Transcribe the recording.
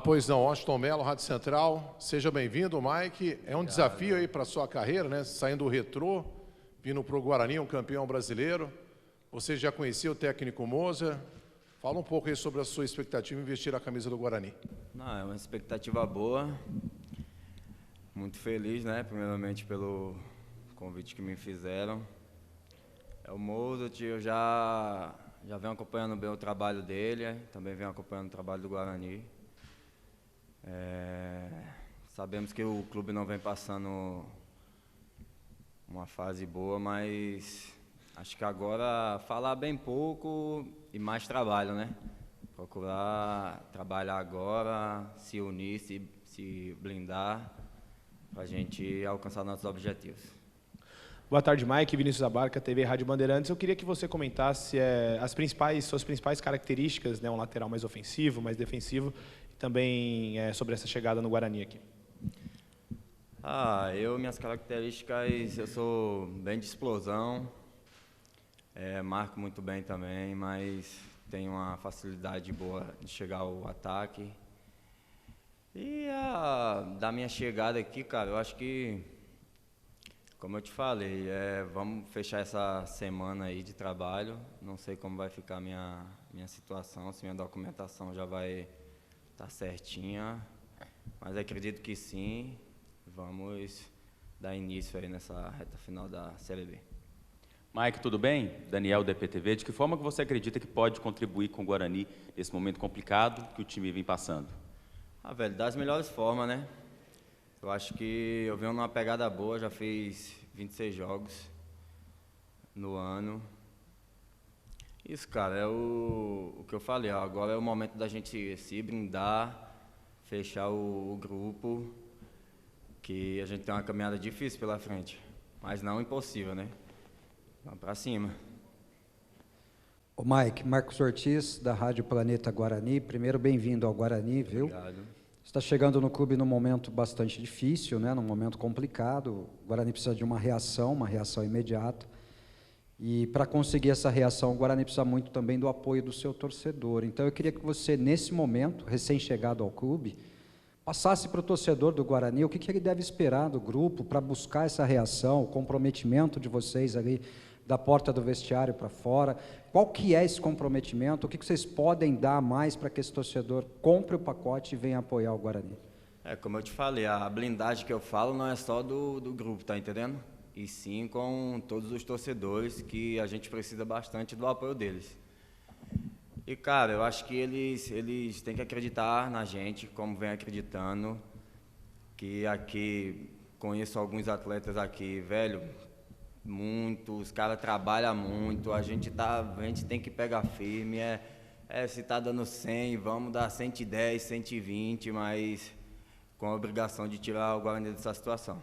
Pois não, Washington Mello, Rádio Central, seja bem-vindo, Mike. É um desafio aí para a sua carreira, né? Saindo do Retrô, vindo para o Guarani, um campeão brasileiro. Você já conhecia o técnico Moser? Fala um pouco aí sobre a sua expectativa em vestir a camisa do Guarani. Não, é uma expectativa boa. Muito feliz, né? Primeiramente pelo convite que me fizeram. O Mozart, eu já venho acompanhando bem o trabalho dele, também venho acompanhando o trabalho do Guarani. Sabemos que o clube não vem passando uma fase boa, mas acho que agora falar bem pouco e mais trabalho, né? Procurar trabalhar agora, se unir, se blindar, para a gente alcançar nossos objetivos. Boa tarde, Mike. Vinícius Abarca, TV Rádio Bandeirantes. Eu queria que você comentasse suas principais características, né? Um lateral mais ofensivo, mais defensivo, e também sobre essa chegada no Guarani aqui. Minhas características, eu sou bem de explosão, marco muito bem também, mas tenho uma facilidade boa de chegar ao ataque. E da minha chegada aqui, cara, eu acho que, como eu te falei, vamos fechar essa semana aí de trabalho. Não sei como vai ficar a minha situação, se minha documentação já vai estar certinha, mas acredito que sim. Vamos dar início aí nessa reta final da Série B. Mike, tudo bem? Daniel, da EPTV. De que forma que você acredita que pode contribuir com o Guarani nesse momento complicado que o time vem passando? Velho, das melhores formas, né? Eu acho que eu venho numa pegada boa, já fiz 26 jogos no ano. Isso, cara, é o que eu falei. Agora é o momento da gente se brindar, fechar o grupo, que a gente tem uma caminhada difícil pela frente, mas não impossível, né? Vamos pra cima. Ô Mike, Marcos Ortiz, da Rádio Planeta Guarani. Primeiro, bem-vindo ao Guarani, viu? Obrigado. Você está chegando no clube num momento bastante difícil, né? Num momento complicado. O Guarani precisa de uma reação imediata. E para conseguir essa reação, o Guarani precisa muito também do apoio do seu torcedor. Então eu queria que você, nesse momento, recém-chegado ao clube, passasse para o torcedor do Guarani o que ele deve esperar do grupo para buscar essa reação, o comprometimento de vocês ali da porta do vestiário para fora. Qual que é esse comprometimento? O que vocês podem dar mais para que esse torcedor compre o pacote e venha apoiar o Guarani? Como eu te falei, a blindagem que eu falo não é só do grupo, tá entendendo? E sim com todos os torcedores, que a gente precisa bastante do apoio deles. E, cara, eu acho que eles têm que acreditar na gente, como vem acreditando, que aqui, conheço alguns atletas aqui, velho, os caras trabalham muito, a gente tem que pegar firme, se tá dando 100, vamos dar 110, 120, mas com a obrigação de tirar o Guarani dessa situação.